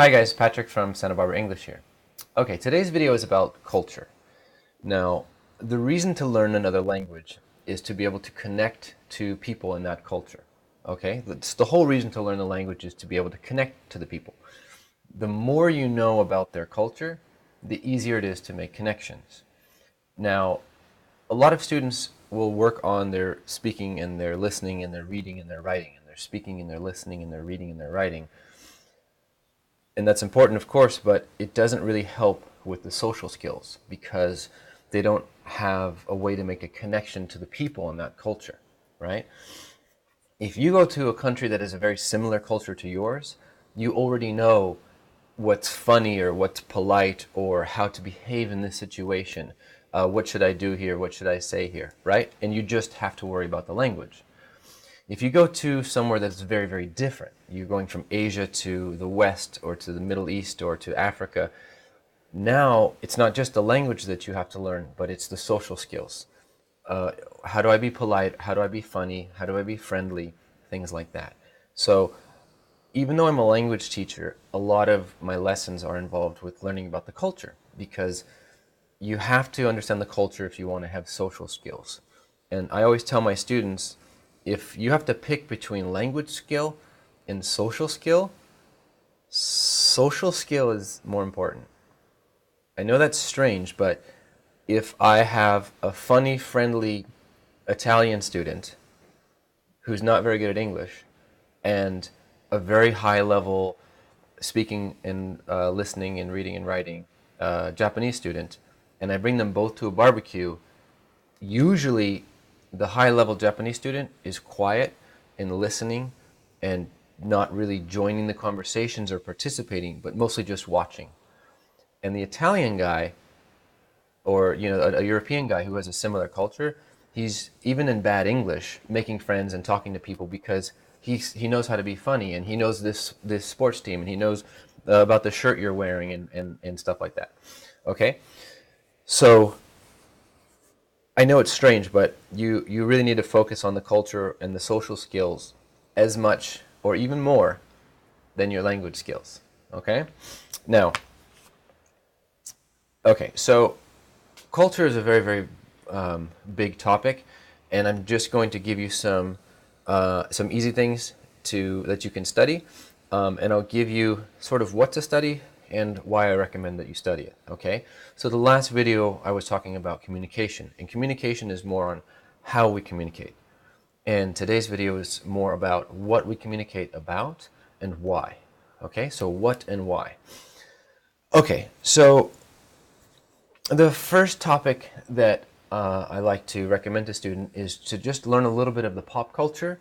Hi guys, Patrick from Santa Barbara English here. Okay, today's video is about culture. Now, the reason to learn another language is to be able to connect to people in that culture. Okay, that's the whole reason to learn the language is to be able to connect to the people. The more you know about their culture, the easier it is to make connections. Now, a lot of students will work on their speaking and their listening and their reading and their writing, and their speaking and their listening and their reading and their writing. And that's important, of course, but it doesn't really help with the social skills because they don't have a way to make a connection to the people in that culture, right? If you go to a country that is a very similar culture to yours, you already know what's funny or what's polite or how to behave in this situation. What should I do here? What should I say here, right? And you just have to worry about the language. If you go to somewhere that's very, very different, you're going from Asia to the West or to the Middle East or to Africa, now it's not just the language that you have to learn, but it's the social skills. How do I be polite? How do I be funny? How do I be friendly? Things like that. So even though I'm a language teacher, a lot of my lessons are involved with learning about the culture because you have to understand the culture if you want to have social skills. And I always tell my students, if you have to pick between language skill and social skill is more important. I know that's strange, but if I have a funny, friendly Italian student who's not very good at English and a very high level speaking and listening and reading and writing Japanese student, and I bring them both to a barbecue, usually the high-level Japanese student is quiet and listening and not really joining the conversations or participating, but mostly just watching. And the Italian guy, or a European guy who has a similar culture, he's even in bad English making friends and talking to people because he knows how to be funny and he knows this sports team and he knows about the shirt you're wearing and stuff like that. Okay, so I know it's strange, but you really need to focus on the culture and the social skills as much or even more than your language skills. Okay? Now, so culture is a very, very big topic, and I'm just going to give you some easy things that you can study, and I'll give you sort of what to study and why I recommend that you study it, okay? So the last video I was talking about communication, and communication is more on how we communicate. And today's video is more about what we communicate about and why, okay? So what and why. Okay, so the first topic that I like to recommend to students is to just learn a little bit of the pop culture.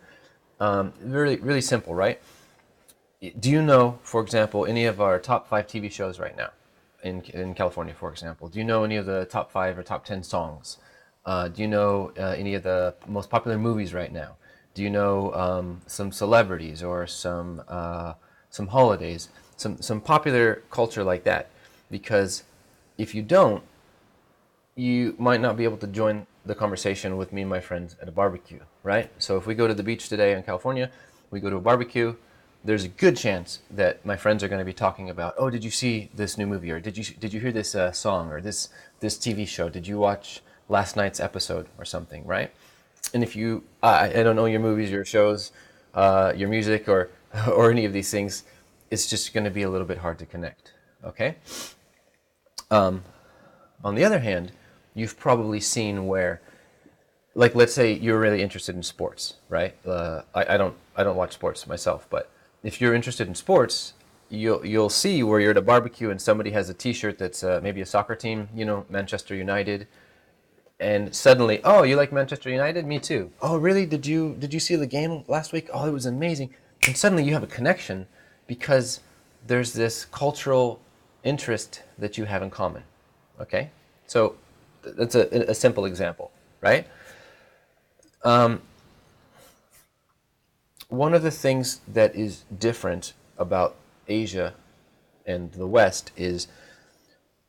Really, really simple, right? Do you know, for example, any of our top 5 TV shows right now in California, for example? Do you know any of the top 5 or top 10 songs? Do you know any of the most popular movies right now? Do you know some celebrities or some holidays, some popular culture like that? Because if you don't, you might not be able to join the conversation with me and my friends at a barbecue, right? So if we go to the beach today in California, we go to a barbecue, there's a good chance that my friends are going to be talking about, oh, did you see this new movie, or did you hear this song, or this TV show? Did you watch last night's episode or something, right? And if you, I don't know your movies, your shows, your music, or or any of these things, it's just going to be a little bit hard to connect. Okay. On the other hand, you've probably seen where, like, let's say you're really interested in sports, right? I don't watch sports myself, but if you're interested in sports, you'll see where you're at a barbecue and somebody has a T-shirt that's maybe a soccer team, Manchester United, and suddenly, oh, you like Manchester United? Me too. Oh, really? Did you see the game last week? Oh, it was amazing. And suddenly you have a connection because there's this cultural interest that you have in common. Okay, so that's a simple example, right? One of the things that is different about Asia and the West is,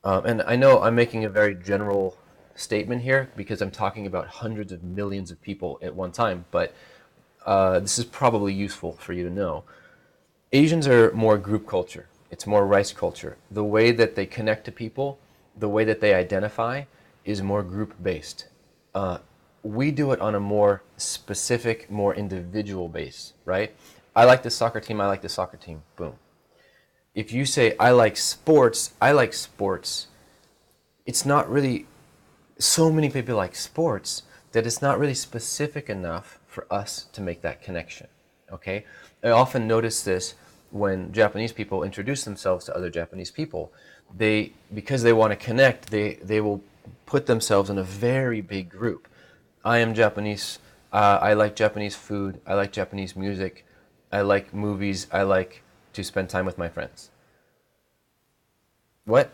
and I know I'm making a very general statement here because I'm talking about hundreds of millions of people at one time, but this is probably useful for you to know. Asians are more group culture. It's more rice culture. The way that they connect to people, the way that they identify is more group-based. We do it on a more specific, more individual base, right? I like this soccer team, I like this soccer team, boom. If you say, I like sports, it's not really, so many people like sports that it's not really specific enough for us to make that connection, okay? I often notice this when Japanese people introduce themselves to other Japanese people. Because they want to connect, they will put themselves in a very big group. I am Japanese, I like Japanese food, I like Japanese music, I like movies, I like to spend time with my friends. What?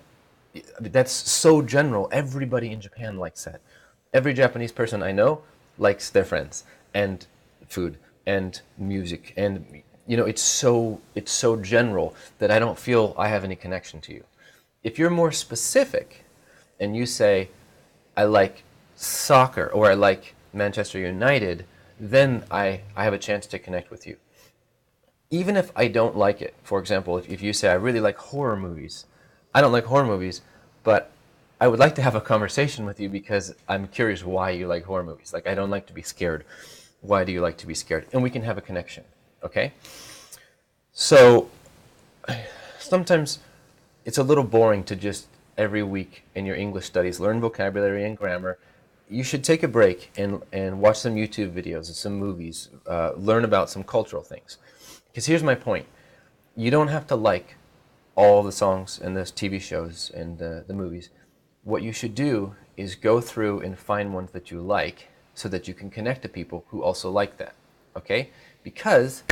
That's so general. Everybody in Japan likes that. Every Japanese person I know likes their friends and food and music, and it's so general that I don't feel I have any connection to you. If you're more specific and you say I like soccer or I like Manchester United, then I have a chance to connect with you. Even if I don't like it, for example, if you say I really like horror movies, I don't like horror movies, but I would like to have a conversation with you because I'm curious why you like horror movies. Like, I don't like to be scared. Why do you like to be scared? And we can have a connection, okay? So sometimes it's a little boring to just every week in your English studies learn vocabulary and grammar. You should take a break and watch some YouTube videos and some movies, learn about some cultural things. Because here's my point. You don't have to like all the songs and the TV shows and the movies. What you should do is go through and find ones that you like so that you can connect to people who also like that, okay? Because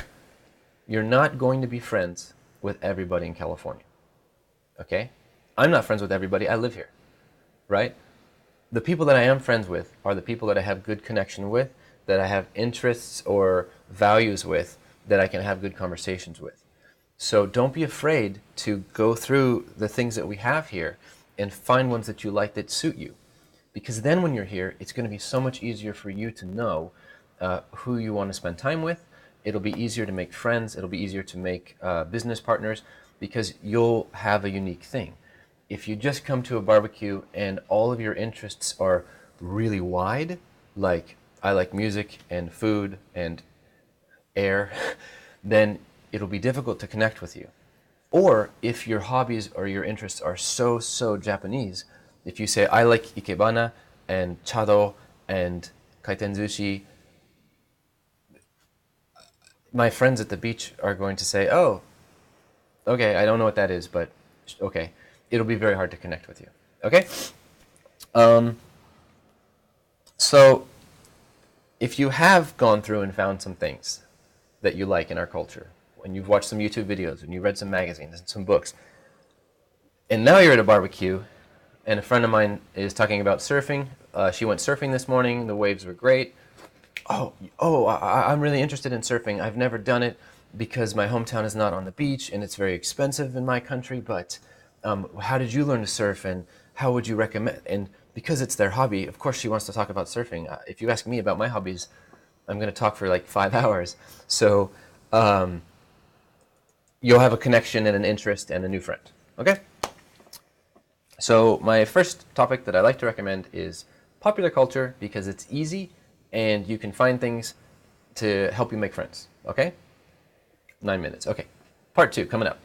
you're not going to be friends with everybody in California, okay? I'm not friends with everybody. I live here, right? The people that I am friends with are the people that I have good connection with, that I have interests or values with, that I can have good conversations with. So don't be afraid to go through the things that we have here and find ones that you like that suit you. Because then when you're here, it's going to be so much easier for you to know who you want to spend time with. It'll be easier to make friends. It'll be easier to make business partners because you'll have a unique thing. If you just come to a barbecue and all of your interests are really wide, like I like music and food and air, then it'll be difficult to connect with you. Or if your hobbies or your interests are so Japanese, if you say, I like ikebana and chado and kaitenzushi, my friends at the beach are going to say, oh, okay, I don't know what that is, but okay. It'll be very hard to connect with you, okay? So if you have gone through and found some things that you like in our culture, and you've watched some YouTube videos, and you read some magazines and some books, and now you're at a barbecue, and a friend of mine is talking about surfing. She went surfing this morning. The waves were great. I'm really interested in surfing. I've never done it because my hometown is not on the beach, and it's very expensive in my country, but how did you learn to surf, and how would you recommend? And because it's their hobby, of course she wants to talk about surfing. If you ask me about my hobbies, I'm going to talk for like 5 hours. So you'll have a connection and an interest and a new friend, okay? So my first topic that I like to recommend is popular culture because it's easy and you can find things to help you make friends, okay? 9 minutes, okay. Part 2 coming up.